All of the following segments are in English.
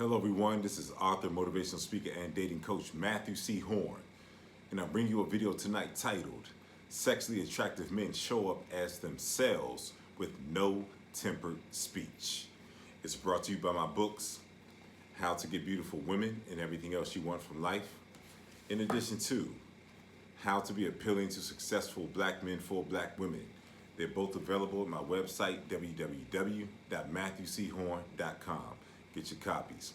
Hello, everyone. This is author, motivational speaker, and dating coach Matthew C. Horne, and I'm bringing you a video tonight titled "Sexually Attractive Men Show Up as Themselves with No Tempered Speech." It's brought to you by my books, How to Get Beautiful Women and Everything Else You Want from Life, in addition to How to Be Appealing to Successful Black Men for Black Women. They're both available at my website, www.matthewchorne.com. Get your copies.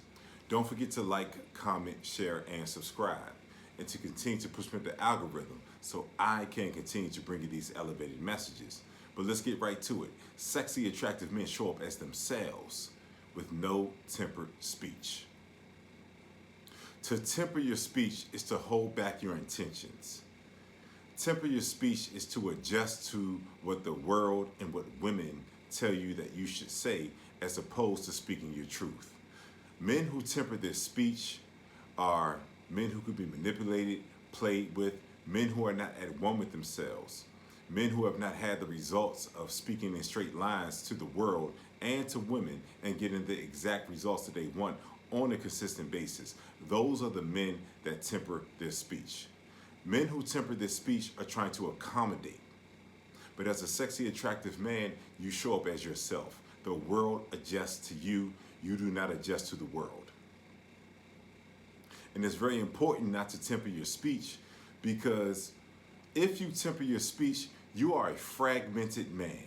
Don't forget to like, comment, share, and subscribe, and to continue to push me the algorithm so I can continue to bring you these elevated messages. But let's get right to it. Sexy, attractive men show up as themselves with no tempered speech. To temper your speech is to hold back your intentions. Temper your speech is to adjust to what the world and what women tell you that you should say, as opposed to speaking your truth. Men who temper their speech are men who could be manipulated, played with, men who are not at one with themselves, men who have not had the results of speaking in straight lines to the world and to women and getting the exact results that they want on a consistent basis. Those are the men that temper their speech. Men who temper their speech are trying to accommodate. But as a sexy, attractive man, you show up as yourself. The world adjusts to you. You do not adjust to the world. And it's very important not to temper your speech, because if you temper your speech, you are a fragmented man.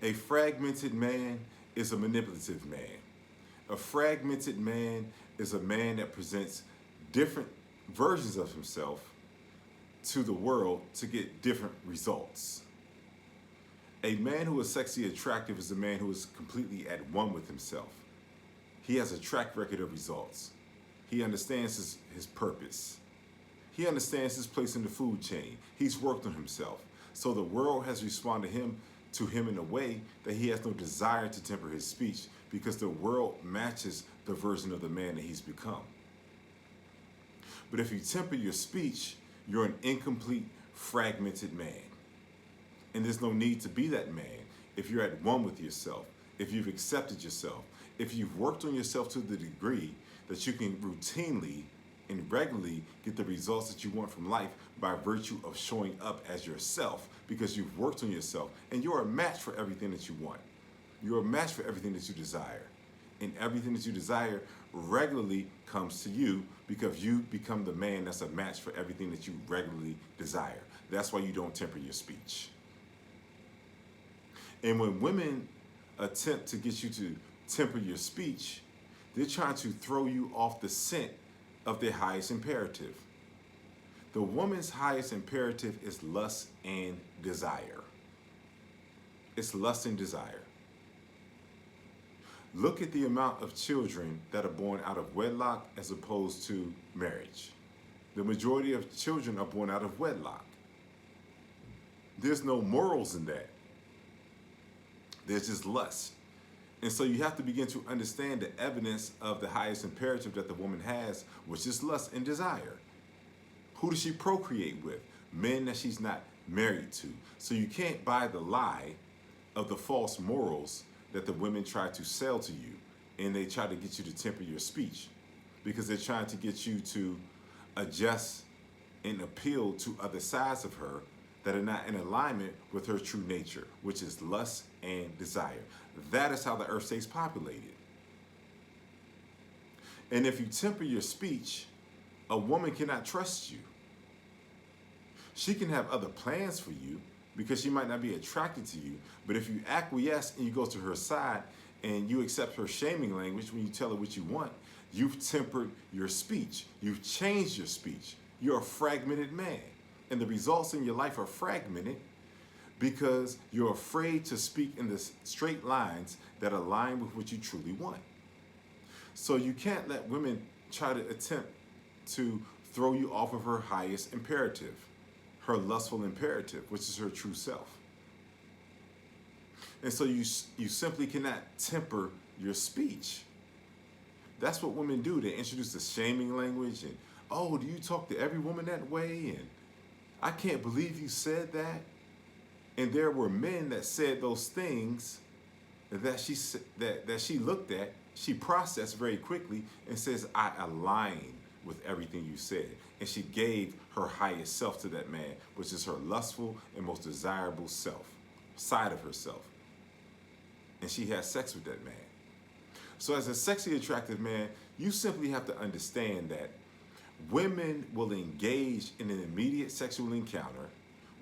A fragmented man is a manipulative man. A fragmented man is a man that presents different versions of himself to the world to get different results. A man who is sexy attractive is a man who is completely at one with himself. He has a track record of results. He understands his purpose. He understands his place in the food chain. He's worked on himself. So the world has responded to him in a way that he has no desire to temper his speech, because the world matches the version of the man that he's become. But if you temper your speech, you're an incomplete, fragmented man. And there's no need to be that man if you're at one with yourself, if you've accepted yourself, if you've worked on yourself to the degree that you can routinely and regularly get the results that you want from life by virtue of showing up as yourself, because you've worked on yourself and you're a match for everything that you want. You're a match for everything that you desire. And everything that you desire regularly comes to you because you become the man that's a match for everything that you regularly desire. That's why you don't temper your speech. And when women attempt to get you to temper your speech, they're trying to throw you off the scent of their highest imperative. The woman's highest imperative is lust and desire. It's lust and desire. Look at the amount of children that are born out of wedlock as opposed to marriage. The majority of children are born out of wedlock. There's no morals in that. There's just lust. And so you have to begin to understand the evidence of the highest imperative that the woman has, which is lust and desire. Who does she procreate with? Men that she's not married to. So you can't buy the lie of the false morals that the women try to sell to you, and they try to get you to temper your speech, because they're trying to get you to adjust and appeal to other sides of her that are not in alignment with her true nature, which is lust and desire. That is how the earth stays populated. And if you temper your speech, a woman cannot trust you. She can have other plans for you because she might not be attracted to you, but if you acquiesce and you go to her side and you accept her shaming language when you tell her what you want, you've tempered your speech. You've changed your speech. You're a fragmented man. And the results in your life are fragmented because you're afraid to speak in the straight lines that align with what you truly want. So you can't let women try to attempt to throw you off of her highest imperative, her lustful imperative, which is her true self. And so you simply cannot temper your speech. That's what women do. They introduce the shaming language and, oh, do you talk to every woman that way? And I can't believe you said that. And there were men that said those things that she looked at, she processed very quickly and says, I align with everything you said. And she gave her highest self to that man, which is her lustful and most desirable self, side of herself. And she had sex with that man. So as a sexually attractive man, you simply have to understand that women will engage in an immediate sexual encounter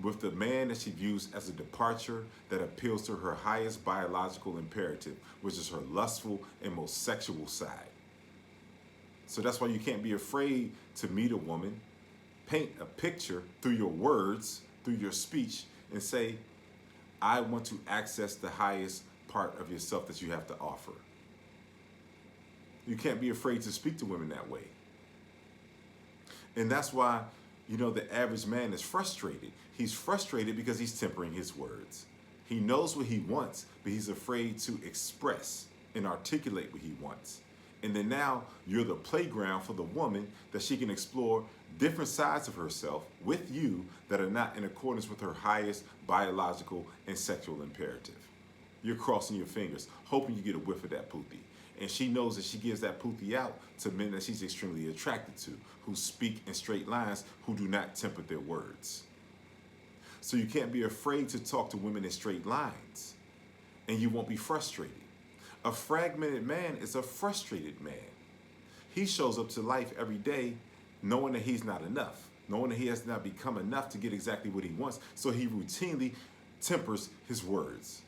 with the man that she views as a departure that appeals to her highest biological imperative, which is her lustful and most sexual side. So that's why you can't be afraid to meet a woman, paint a picture through your words, through your speech, and say, I want to access the highest part of yourself that you have to offer. You can't be afraid to speak to women that way. And that's why, the average man is frustrated. He's frustrated because he's tempering his words. He knows what he wants, but he's afraid to express and articulate what he wants. And then now you're the playground for the woman that she can explore different sides of herself with you that are not in accordance with her highest biological and sexual imperative. You're crossing your fingers, hoping you get a whiff of that poopy. And she knows that she gives that poopy out to men that she's extremely attracted to, who speak in straight lines, who do not temper their words. So you can't be afraid to talk to women in straight lines, and you won't be frustrated. A fragmented man is a frustrated man. He shows up to life every day knowing that he's not enough, knowing that he has not become enough to get exactly what he wants, so he routinely tempers his words.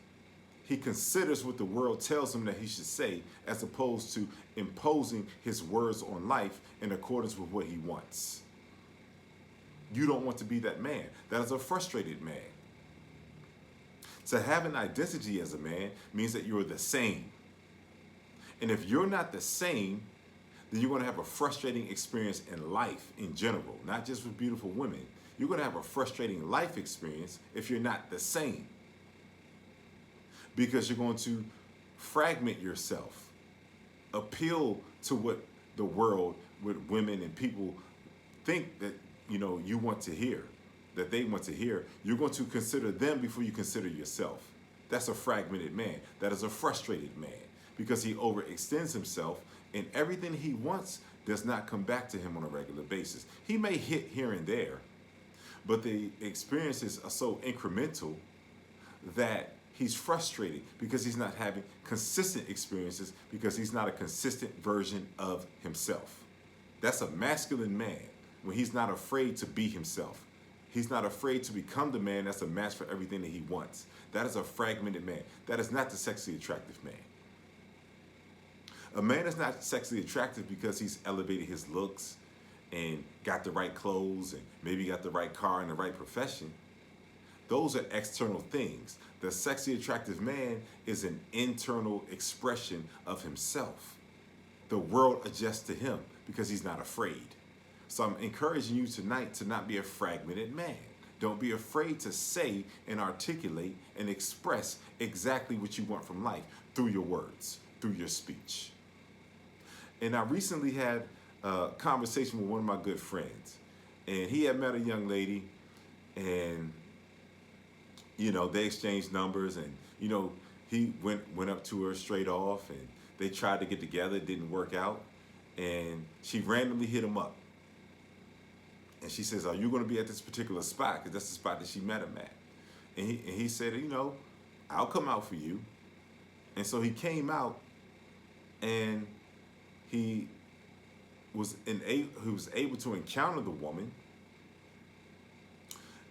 He considers what the world tells him that he should say, as opposed to imposing his words on life in accordance with what he wants. You don't want to be that man. That is a frustrated man. To have an identity as a man means that you're the same. And if you're not the same, then you're going to have a frustrating experience in life in general, not just with beautiful women. You're going to have a frustrating life experience if you're not the same. Because you're going to fragment yourself, appeal to what the world, what women and people think that you want to hear, that they want to hear. You're going to consider them before you consider yourself. That's a fragmented man. That is a frustrated man, because he overextends himself, and everything he wants does not come back to him on a regular basis. He may hit here and there, but the experiences are so incremental that he's frustrated because he's not having consistent experiences, because he's not a consistent version of himself. That's a masculine man when he's not afraid to be himself. He's not afraid to become the man that's a match for everything that he wants. That is a fragmented man. That is not the sexually attractive man. A man is not sexually attractive because he's elevated his looks and got the right clothes and maybe got the right car and the right profession. Those are external things. The sexually attractive man is an internal expression of himself. The world adjusts to him because he's not afraid. So I'm encouraging you tonight to not be a fragmented man. Don't be afraid to say and articulate and express exactly what you want from life through your words, through your speech. And I recently had a conversation with one of my good friends, and he had met a young lady, and they exchanged numbers, and he went up to her straight off, and they tried to get together. It didn't work out, and she randomly hit him up, and she says, "Are you going to be at this particular spot?" Because that's the spot that she met him at. And he said, "I'll come out for you." And so he came out, and he was able to encounter the woman.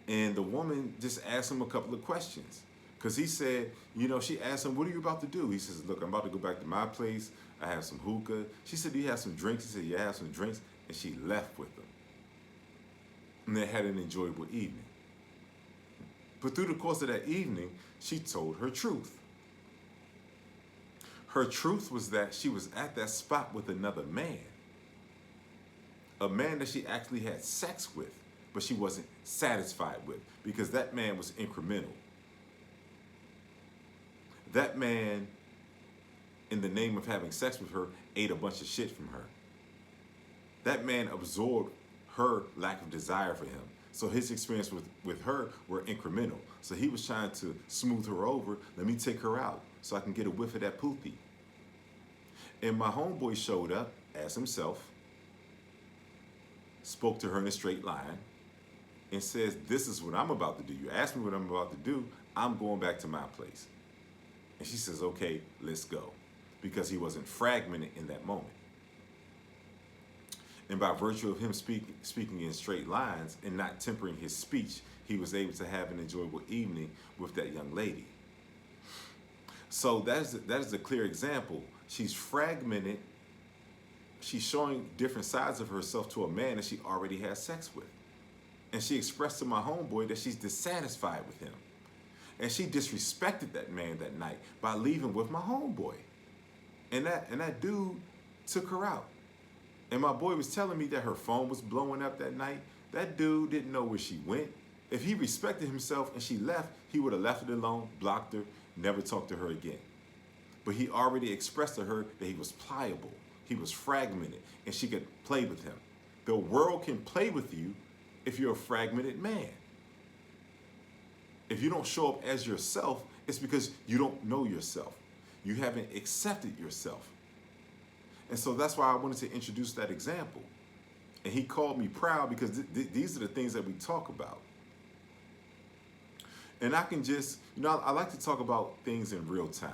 And the woman just asked him a couple of questions. Because he said, she asked him, "What are you about to do?" He says, "Look, I'm about to go back to my place. I have some hookah." She said, "Do you have some drinks?" He said, "Yeah, I have some drinks." And she left with him. And they had an enjoyable evening. But through the course of that evening, she told her truth. Her truth was that she was at that spot with another man. A man that she actually had sex with, but she wasn't satisfied with, because that man was incremental. That man, in the name of having sex with her, ate a bunch of shit from her. That man absorbed her lack of desire for him. So his experience with her were incremental. So he was trying to smooth her over. Let me take her out so I can get a whiff of that poopy. And my homeboy showed up as himself, spoke to her in a straight line, and says, this is what I'm about to do. You asked me what I'm about to do. I'm going back to my place. And she says, okay, let's go. Because he wasn't fragmented in that moment. And by virtue of him speaking in straight lines and not tempering his speech, he was able to have an enjoyable evening with that young lady. So that is a clear example. She's fragmented. She's showing different sides of herself to a man that she already has sex with. And she expressed to my homeboy that she's dissatisfied with him. And she disrespected that man that night by leaving with my homeboy. And that dude took her out. And my boy was telling me that her phone was blowing up that night. That dude didn't know where she went. If he respected himself and she left, he would have left it alone, blocked her, never talked to her again. But he already expressed to her that he was pliable, he was fragmented, and she could play with him. The world can play with you if you're a fragmented man. If you don't show up as yourself, it's because you don't know yourself. You haven't accepted yourself. And so that's why I wanted to introduce that example. And he called me proud because these are the things that we talk about. And I can just, I like to talk about things in real time.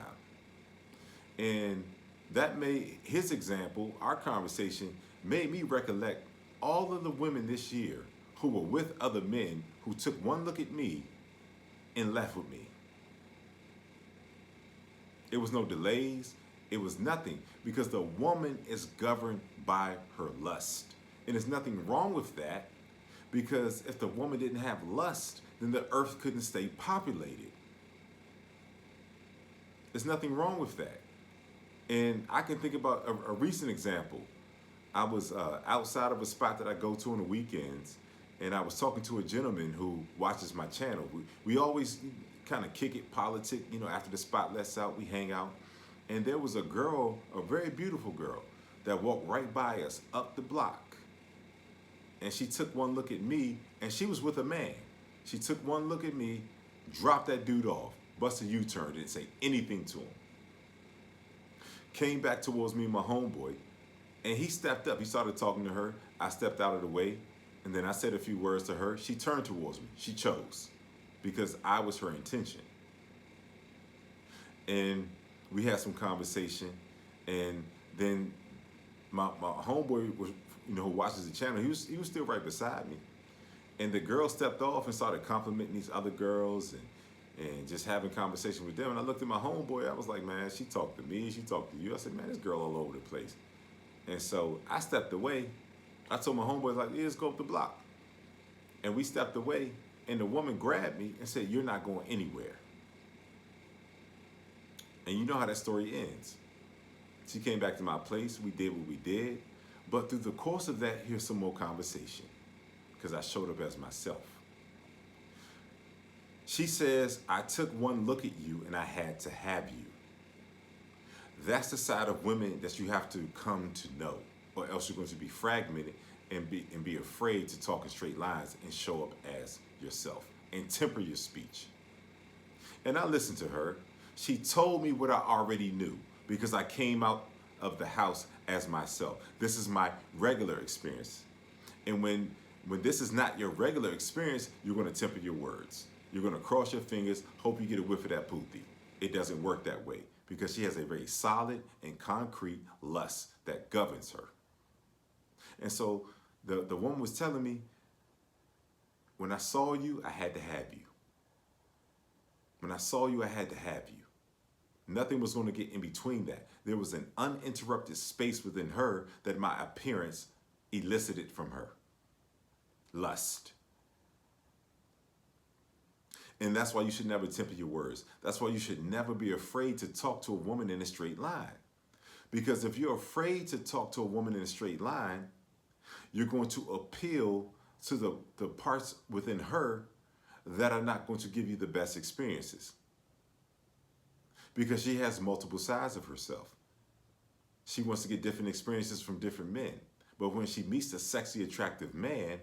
And that his example, our conversation, made me recollect all of the women this year who were with other men who took one look at me and left with me. It was no delays. It was nothing, because the woman is governed by her lust. And there's nothing wrong with that, because if the woman didn't have lust, then the earth couldn't stay populated. There's nothing wrong with that. And I can think about a recent example. I was outside of a spot that I go to on the weekends, and I was talking to a gentleman who watches my channel. We always kind of kick it, politic, after the spot lets out, we hang out. And there was a girl, a very beautiful girl, that walked right by us up the block. And she took one look at me, and she was with a man. She took one look at me, dropped that dude off, busted a U-turn, didn't say anything to him. Came back towards me and my homeboy, and he stepped up. He started talking to her. I stepped out of the way, and then I said a few words to her. She turned towards me. She chose, because I was her intention. And we had some conversation, and then my homeboy was, who watches the channel, he was still right beside me. And the girl stepped off and started complimenting these other girls and just having conversation with them. And I looked at my homeboy, I was like, man, she talked to me, she talked to you. I said, man, this girl all over the place. And so I stepped away. I told my homeboy, like, yeah, let's go up the block. And we stepped away, and the woman grabbed me and said, you're not going anywhere. And you know how that story ends. She came back to my place. We did what we did. But through the course of that, here's some more conversation, because I showed up as myself. She says, I took one look at you and I had to have you. That's the side of women that you have to come to know, or else you're going to be fragmented and be afraid to talk in straight lines and show up as yourself and temper your speech. And I listened to her. She told me what I already knew, because I came out of the house as myself. This is my regular experience. And when this is not your regular experience, you're going to temper your words. You're going to cross your fingers, hope you get a whiff of that poopy. It doesn't work that way, because she has a very solid and concrete lust that governs her. And so the woman was telling me, when I saw you, I had to have you. When I saw you, I had to have you. Nothing was going to get in between that. There was an uninterrupted space within her that my appearance elicited from her. Lust. And that's why you should never temper your words. That's why you should never be afraid to talk to a woman in a straight line. Because if you're afraid to talk to a woman in a straight line, you're going to appeal to the parts within her that are not going to give you the best experiences. Because she has multiple sides of herself. She wants to get different experiences from different men. But when she meets a sexy, attractive man,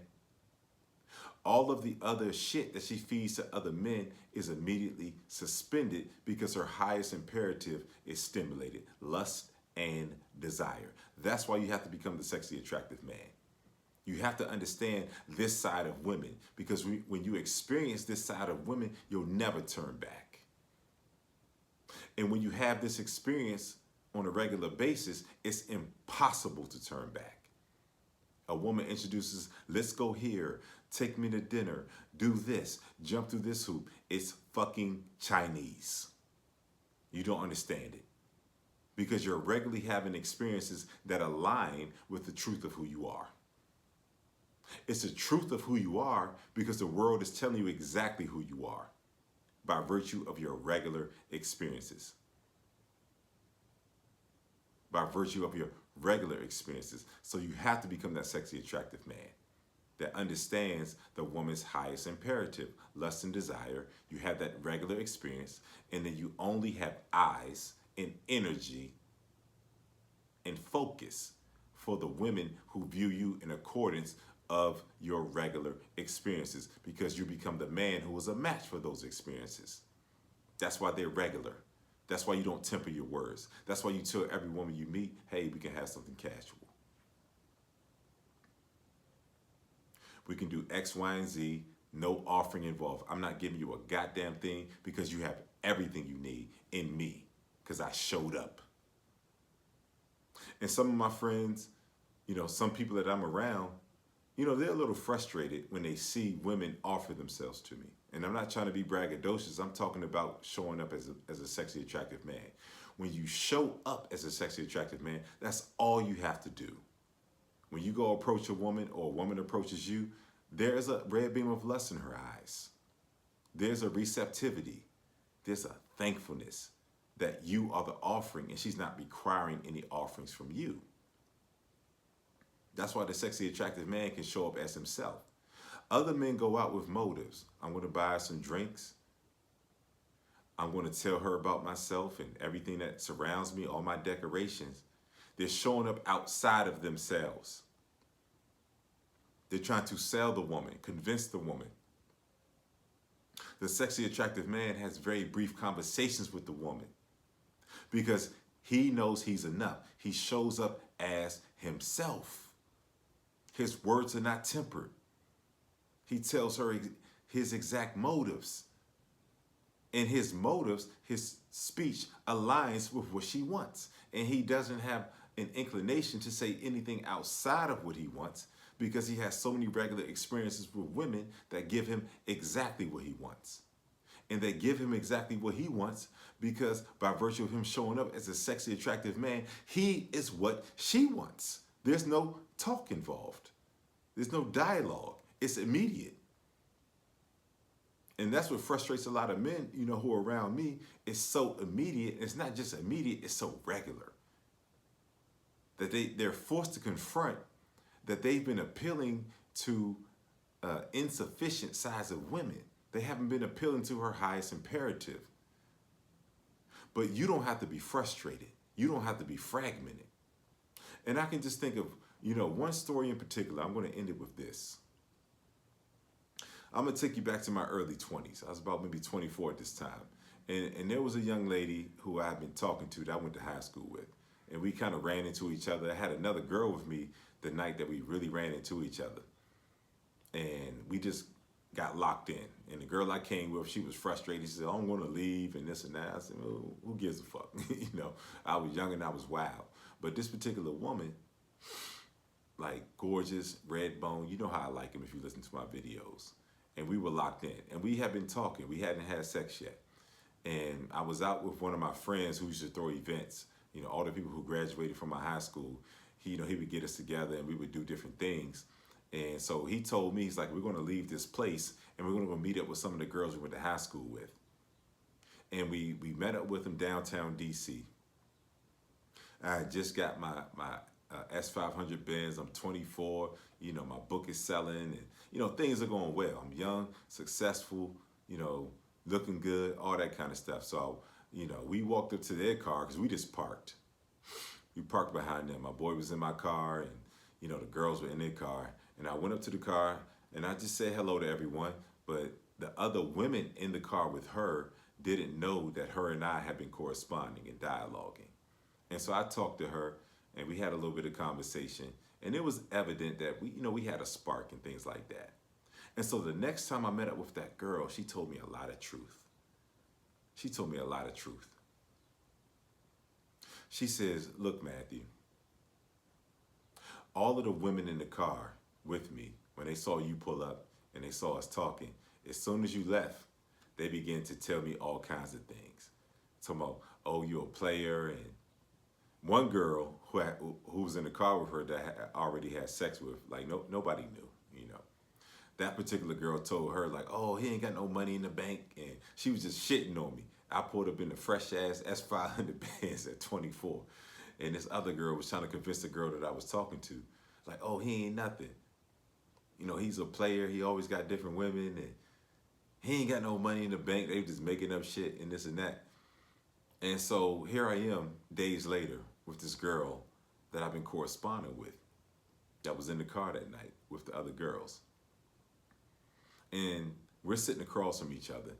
All of the other shit that she feeds to other men is immediately suspended because her highest imperative is stimulated: lust and desire. That's why you have to become the sexually attractive man. You have to understand this side of women, because when you experience this side of women, you'll never turn back. And when you have this experience on a regular basis, it's impossible to turn back. A woman introduces, let's go here, take me to dinner, do this, jump through this hoop. It's fucking Chinese. You don't understand it because you're regularly having experiences that align with the truth of who you are. It's the truth of who you are because the world is telling you exactly who you are by virtue of your regular experiences. By virtue of your regular experiences. So you have to become that sexually attractive man that understands the woman's highest imperative, lust and desire. You have that regular experience, and then you only have eyes and energy and focus for the women who view you in accordance of your regular experiences, because you become the man who is a match for those experiences. That's why they're regular. That's why you don't temper your words. That's why you tell every woman you meet, hey, we can have something casual. We can do X, Y, and Z, no offering involved. I'm not giving you a goddamn thing because you have everything you need in me because I showed up. And some of my friends, some people that I'm around, they're a little frustrated when they see women offer themselves to me. And I'm not trying to be braggadocious. I'm talking about showing up as a sexually attractive man. When you show up as a sexually attractive man, that's all you have to do. When you go approach a woman or a woman approaches you, there is a red beam of lust in her eyes. There's a receptivity. There's a thankfulness that you are the offering and she's not requiring any offerings from you. That's why the sexually attractive man can show up as himself. Other men go out with motives. I'm going to buy her some drinks. I'm going to tell her about myself and everything that surrounds me, all my decorations. They're showing up outside of themselves. They're trying to sell the woman, convince the woman. The sexually attractive man has very brief conversations with the woman because he knows he's enough. He shows up as himself. His words are not tempered. He tells her his exact motives. And his motives, his speech aligns with what she wants. And he doesn't have an inclination to say anything outside of what he wants because he has so many regular experiences with women that give him exactly what he wants. And they give him exactly what he wants because by virtue of him showing up as a sexually attractive man, he is what she wants. There's no talk involved. There's no dialogue. It's immediate. And that's what frustrates a lot of men, who are around me. It's so immediate. It's not just immediate, it's so regular. That they're forced to confront that they've been appealing to insufficient size of women. They haven't been appealing to her highest imperative. But you don't have to be frustrated. You don't have to be fragmented. And I can just think of, one story in particular. I'm going to end it with this. I'm going to take you back to my early 20s. I was about maybe 24 at this time. And there was a young lady who I had been talking to that I went to high school with. And we kind of ran into each other. I had another girl with me the night that we really ran into each other. And we just got locked in. And the girl I came with, she was frustrated. She said, I'm going to leave and this and that. I said, well, who gives a fuck? I was young and I was wild. But this particular woman, like gorgeous, red bone, you know how I like him if you listen to my videos. And we were locked in. And we had been talking. We hadn't had sex yet. And I was out with one of my friends who used to throw events. All the people who graduated from my high school, he would get us together and we would do different things. And so he told me, he's like, we're going to leave this place and we're going to go meet up with some of the girls we went to high school with. And we met up with them downtown DC. I just got my S500 Benz. I'm 24. My book is selling and, things are going well. I'm young, successful, looking good, all that kind of stuff. So, we walked up to their car because we just parked. We parked behind them. My boy was in my car and, the girls were in their car. And I went up to the car. And I just said hello to everyone, but the other women in the car with her didn't know that her and I had been corresponding and dialoguing. And so I talked to her and we had a little bit of conversation. And it was evident that we had a spark and things like that. And so the next time I met up with that girl, she told me a lot of truth. She told me a lot of truth. She says, look, Matthew, all of the women in the car with me, when they saw you pull up and they saw us talking, as soon as you left, they began to tell me all kinds of things. Talking about, oh, you're a player. And one girl who was in the car with her that already had sex with, like, nobody knew. That particular girl told her, like, oh, he ain't got no money in the bank. And she was just shitting on me. I pulled up in the fresh ass S500 Benz at 24. And this other girl was trying to convince the girl that I was talking to, like, oh, he ain't nothing. He's a player. He always got different women. And he ain't got no money in the bank. They just making up shit and this and that. And so here I am days later with this girl that I've been corresponding with that was in the car that night with the other girls. And we're sitting across from each other.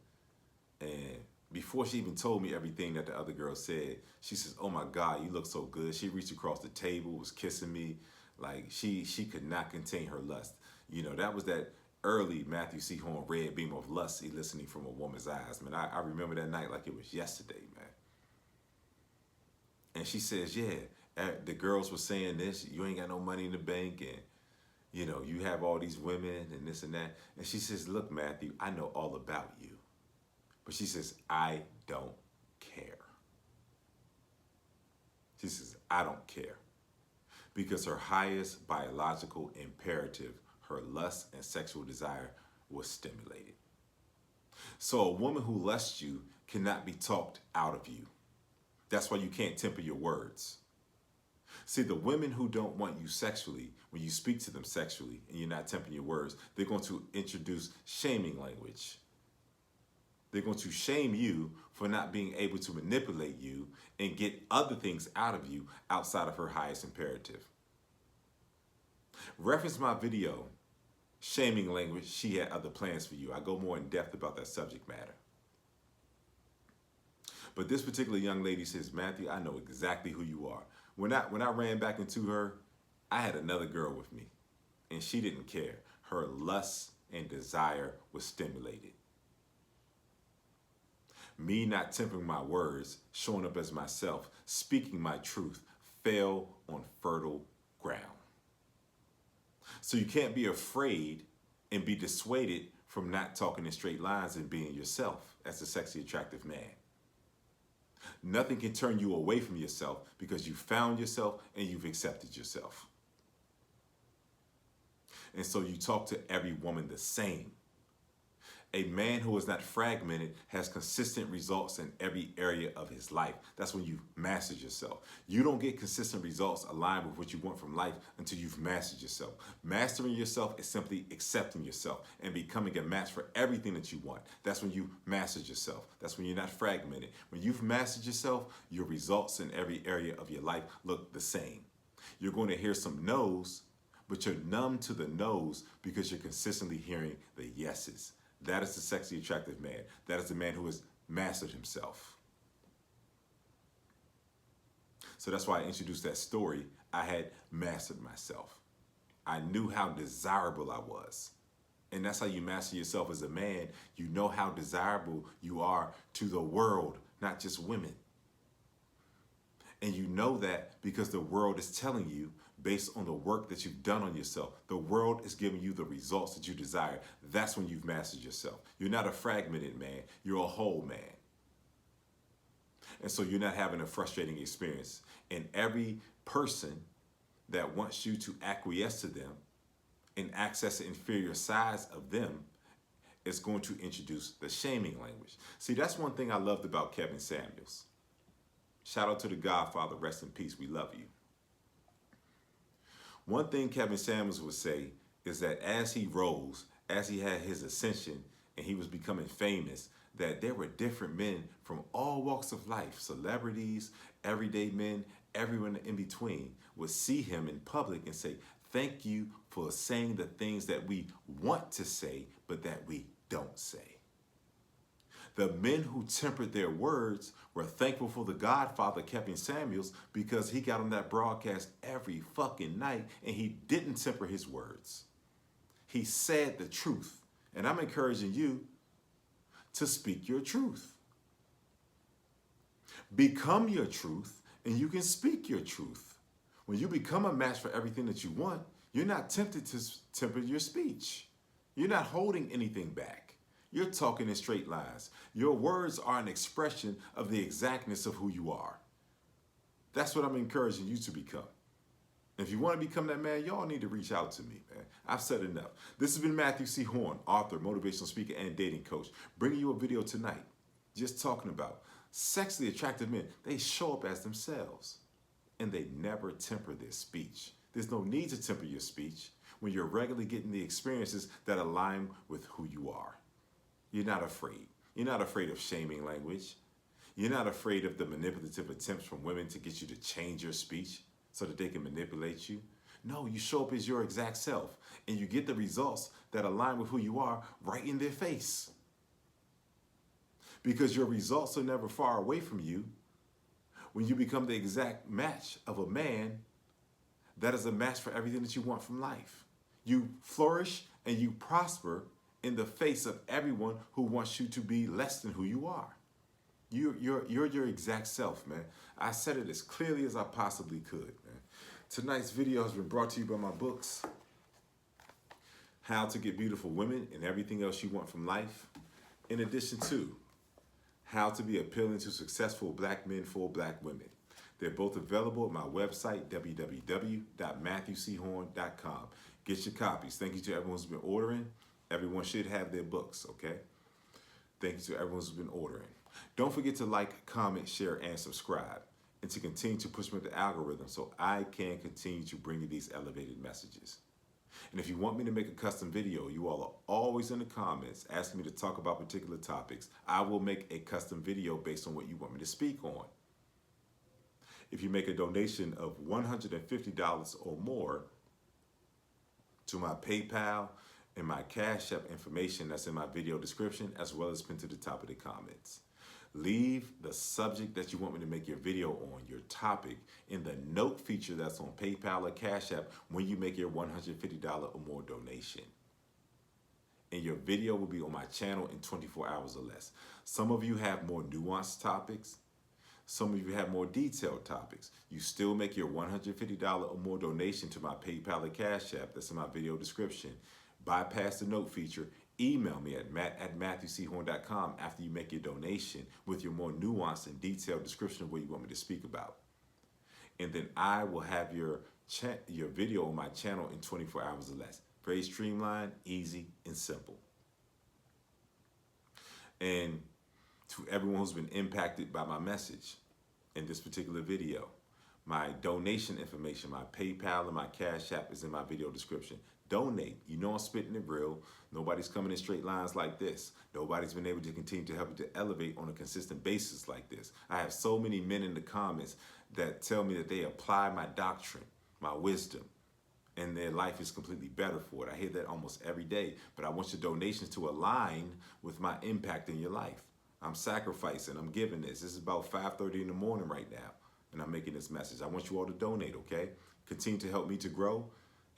And before she even told me everything that the other girl said, she says, oh my God, you look so good. She reached across the table, was kissing me. Like she could not contain her lust. That was that early Matthew C. Horne red beam of lust eliciting from a woman's eyes. Man, I remember that night like it was yesterday, man. And she says, yeah, the girls were saying this, you ain't got no money in the bank and, you have all these women and this and that. And she says, look, Matthew, I know all about you. But she says, I don't care. She says, I don't care. Because her highest biological imperative, her lust and sexual desire, was stimulated. So a woman who lusts you cannot be talked out of you. That's why you can't temper your words. See, the women who don't want you sexually, when you speak to them sexually and you're not tempering your words, they're going to introduce shaming language. They're going to shame you for not being able to manipulate you and get other things out of you outside of her highest imperative. Reference my video, Shaming Language, She Had Other Plans for You. I go more in depth about that subject matter. But this particular young lady says, Matthew, I know exactly who you are. When I ran back into her, I had another girl with me, and she didn't care. Her lust and desire was stimulated. Me not tempering my words, showing up as myself, speaking my truth, fell on fertile ground. So you can't be afraid and be dissuaded from not talking in straight lines and being yourself as a sexy, attractive man. Nothing can turn you away from yourself because you found yourself and you've accepted yourself. And so you talk to every woman the same. A man who is not fragmented has consistent results in every area of his life. That's when you've mastered yourself. You don't get consistent results aligned with what you want from life until you've mastered yourself. Mastering yourself is simply accepting yourself and becoming a match for everything that you want. That's when you mastered yourself. That's when you're not fragmented. When you've mastered yourself, your results in every area of your life look the same. You're going to hear some no's, but you're numb to the no's because you're consistently hearing the yeses. That is the sexy, attractive man. That is the man who has mastered himself. So that's why I introduced that story. I had mastered myself. I knew how desirable I was. And that's how you master yourself as a man. You know how desirable you are to the world, not just women. And you know that because the world is telling you, based on the work that you've done on yourself, the world is giving you the results that you desire. That's when you've mastered yourself. You're not a fragmented man, you're a whole man. And so you're not having a frustrating experience. And every person that wants you to acquiesce to them and access the inferior sides of them is going to introduce the shaming language. See, that's one thing I loved about Kevin Samuels. Shout out to the Godfather, rest in peace, we love you. One thing Kevin Samuels would say is that as he rose, as he had his ascension and he was becoming famous, that there were different men from all walks of life, celebrities, everyday men, everyone in between would see him in public and say, Thank you for saying the things that we want to say, but that we don't say. The men who tempered their words were thankful for the Godfather, Kevin Samuels, because he got on that broadcast every fucking night and he didn't temper his words. He said the truth. And I'm encouraging you to speak your truth. Become your truth and you can speak your truth. When you become a match for everything that you want, you're not tempted to temper your speech. You're not holding anything back. You're talking in straight lines. Your words are an expression of the exactness of who you are. That's what I'm encouraging you to become. If you want to become that man, y'all need to reach out to me, man. I've said enough. This has been Matthew C. Horne, author, motivational speaker, and dating coach, bringing you a video tonight just talking about sexually attractive men. They show up as themselves, and they never temper their speech. There's no need to temper your speech when you're regularly getting the experiences that align with who you are. You're not afraid. You're not afraid of shaming language. You're not afraid of the manipulative attempts from women to get you to change your speech so that they can manipulate you. No, you show up as your exact self and you get the results that align with who you are right in their face. Because your results are never far away from you. When you become the exact match of a man, that is a match for everything that you want from life. You flourish and you prosper in the face of everyone who wants you to be less than who you are. You're your exact self, man. I said it as clearly as I possibly could, man. Tonight's video has been brought to you by my books, How to Get Beautiful Women and Everything Else You Want from Life, in addition to How to Be Appealing to Successful Black Men for Black Women. They're both available at my website, www.matthewchorne.com. Get your copies. Thank you to everyone who's been ordering. Everyone should have their books, okay? Thank you to everyone who's been ordering. Don't forget to like, comment, share, and subscribe, and to continue to push me with the algorithm so I can continue to bring you these elevated messages. And if you want me to make a custom video, you all are always in the comments asking me to talk about particular topics. I will make a custom video based on what you want me to speak on. If you make a donation of $150 or more to my PayPal and my Cash App information that's in my video description, as well as pinned to the top of the comments. Leave the subject that you want me to make your video on, your topic, in the note feature that's on PayPal or Cash App when you make your $150 or more donation. And your video will be on my channel in 24 hours or less. Some of you have more nuanced topics. Some of you have more detailed topics. You still make your $150 or more donation to my PayPal or Cash App that's in my video description. Bypass the note feature. Email me at matthewchorne.com after you make your donation with your more nuanced and detailed description of what you want me to speak about. And then I will have your video on my channel in 24 hours or less. Very streamlined, easy, and simple. And to everyone who's been impacted by my message in this particular video, my donation information, my PayPal and my Cash App is in my video description. Donate. You know I'm spitting it real. Nobody's coming in straight lines like this. Nobody's been able to continue to help you to elevate on a consistent basis like this. I have so many men in the comments that tell me that they apply my doctrine, my wisdom, and their life is completely better for it. I hear that almost every day, but I want your donations to align with my impact in your life. I'm sacrificing, I'm giving this. This is about 5:30 in the morning right now, and I'm making this message. I want you all to donate, okay? Continue to help me to grow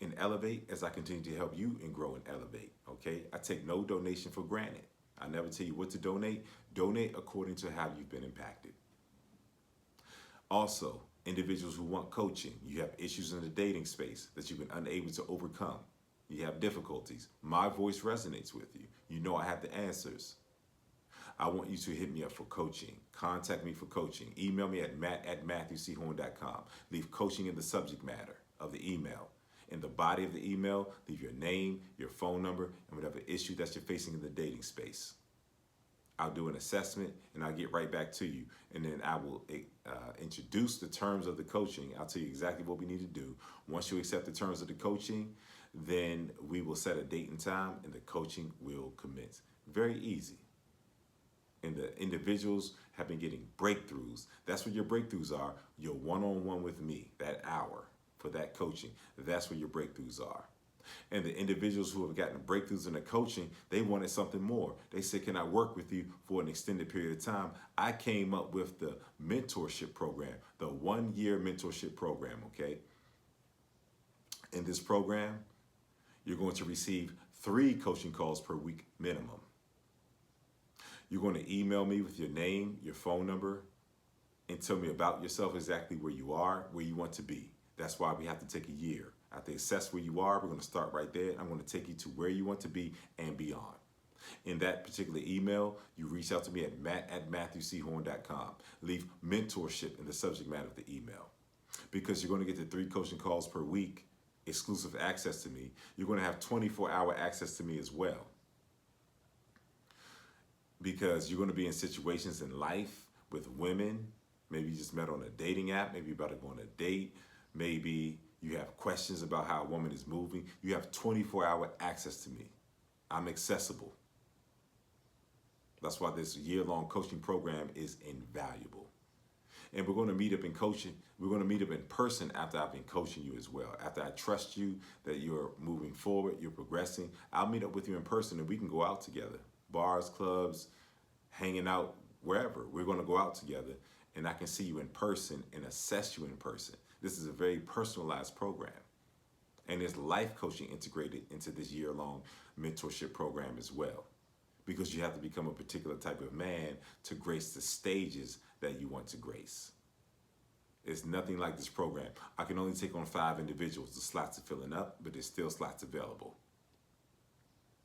and elevate as I continue to help you and grow and elevate, okay? I take no donation for granted. I never tell you what to donate. Donate according to how you've been impacted. Also, individuals who want coaching, you have issues in the dating space that you've been unable to overcome. You have difficulties. My voice resonates with you. You know I have the answers. I want you to hit me up for coaching. Contact me for coaching. Email me at matt@matthewchorne.com. Leave coaching in the subject matter of the email. In the body of the email, leave your name, your phone number, and whatever issue that you're facing in the dating space. I'll do an assessment, and I'll get right back to you. And then I will introduce the terms of the coaching. I'll tell you exactly what we need to do. Once you accept the terms of the coaching, then we will set a date and time, and the coaching will commence. Very easy. And the individuals have been getting breakthroughs. That's what your breakthroughs are. Your one-on-one with me, that hour. for that coaching. That's where your breakthroughs are. And the individuals who have gotten breakthroughs in the coaching, they wanted something more. They said, can I work with you for an extended period of time? I came up with the mentorship program, the 1-year mentorship program, okay? In this program, you're going to receive 3 coaching calls per week minimum. You're going to email me with your name, your phone number, and tell me about yourself, exactly where you are, where you want to be. That's why we have to take a year. After assess where you are, we're going to start right there. I'm going to take you to where you want to be and beyond. In that particular email, you reach out to me at matt@matthewchorne.com. Leave mentorship in the subject matter of the email. Because you're going to get the 3 coaching calls per week, exclusive access to me. You're going to have 24-hour access to me as well. Because you're going to be in situations in life with women. Maybe you just met on a dating app. Maybe you're about to go on a date. Maybe you have questions about how a woman is moving. You have 24-hour access to me. I'm accessible. That's why this year-long coaching program is invaluable. And we're going to meet up in coaching. We're going to meet up in person after I've been coaching you as well. After I trust you that you're moving forward, you're progressing, I'll meet up with you in person and we can go out together. Bars, clubs, hanging out, wherever. We're going to go out together and I can see you in person and assess you in person. This is a very personalized program. And there's life coaching integrated into this year-long mentorship program as well. Because you have to become a particular type of man to grace the stages that you want to grace. It's nothing like this program. I can only take on 5 individuals. The slots are filling up, but there's still slots available.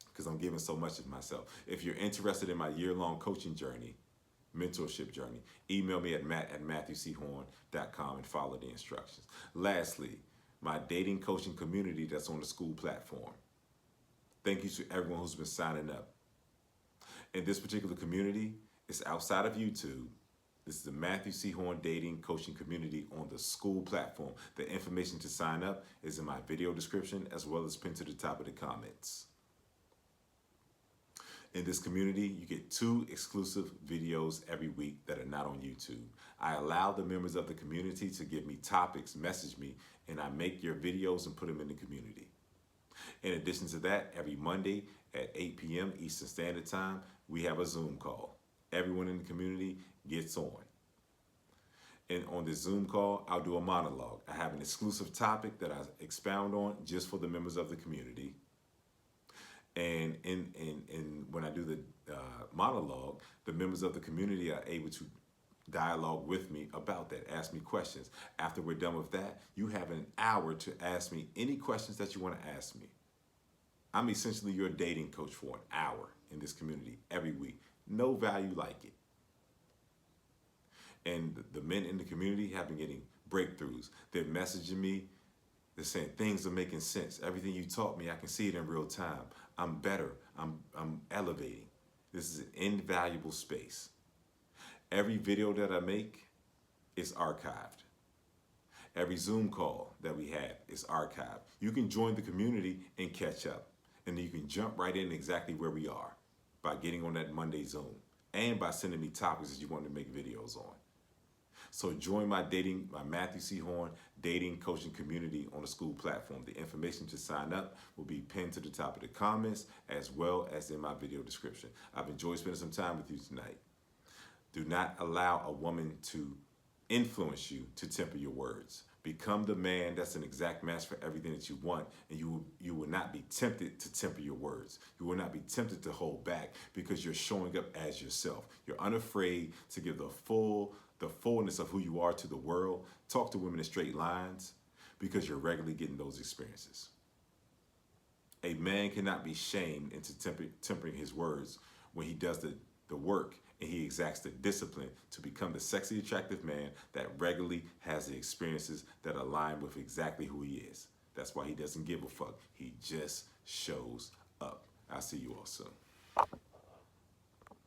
Because I'm giving so much of myself. If you're interested in my year-long coaching journey, mentorship journey, email me at matt@matthewchorne.com and follow the instructions. Lastly, my dating coaching community that's on the school platform. Thank you to everyone who's been signing up. In this particular community, it's outside of YouTube. This is the Matthew C. Horne Dating Coaching Community on the school platform. The information to sign up is in my video description as well as pinned to the top of the comments. In this community, you get 2 exclusive videos every week that are not on YouTube. I allow the members of the community to give me topics, message me, and I make your videos and put them in the community. In addition to that, every Monday at 8 p.m. Eastern Standard Time, we have a Zoom call. Everyone in the community gets on. And on this Zoom call, I'll do a monologue. I have an exclusive topic that I expound on just for the members of the community. And when I do the monologue, the members of the community are able to dialogue with me about that, ask me questions. After we're done with that, you have an hour to ask me any questions that you want to ask me. I'm essentially your dating coach for an hour in this community every week. No value like it. And the men in the community have been getting breakthroughs. They're messaging me. They're saying things are making sense. Everything you taught me, I can see it in real time. I'm better. I'm elevating. This is an invaluable space. Every video that I make is archived. Every Zoom call that we have is archived. You can join the community and catch up. And then you can jump right in exactly where we are by getting on that Monday Zoom and by sending me topics that you want to make videos on. So join my Matthew C. Horne Dating Coaching Community on the school platform. The information to sign up will be pinned to the top of the comments as well as in my video description. I've enjoyed spending some time with you tonight. Do not allow a woman to influence you to temper your words. Become the man that's an exact match for everything that you want, and you will not be tempted to temper your words. You will not be tempted to hold back because you're showing up as yourself. You're unafraid to give the fullness of who you are to the world. Talk to women in straight lines because you're regularly getting those experiences. A man cannot be shamed into tempering his words when he does the work and he exacts the discipline to become the sexy, attractive man that regularly has the experiences that align with exactly who he is. That's why he doesn't give a fuck. He just shows up. I'll see you all soon.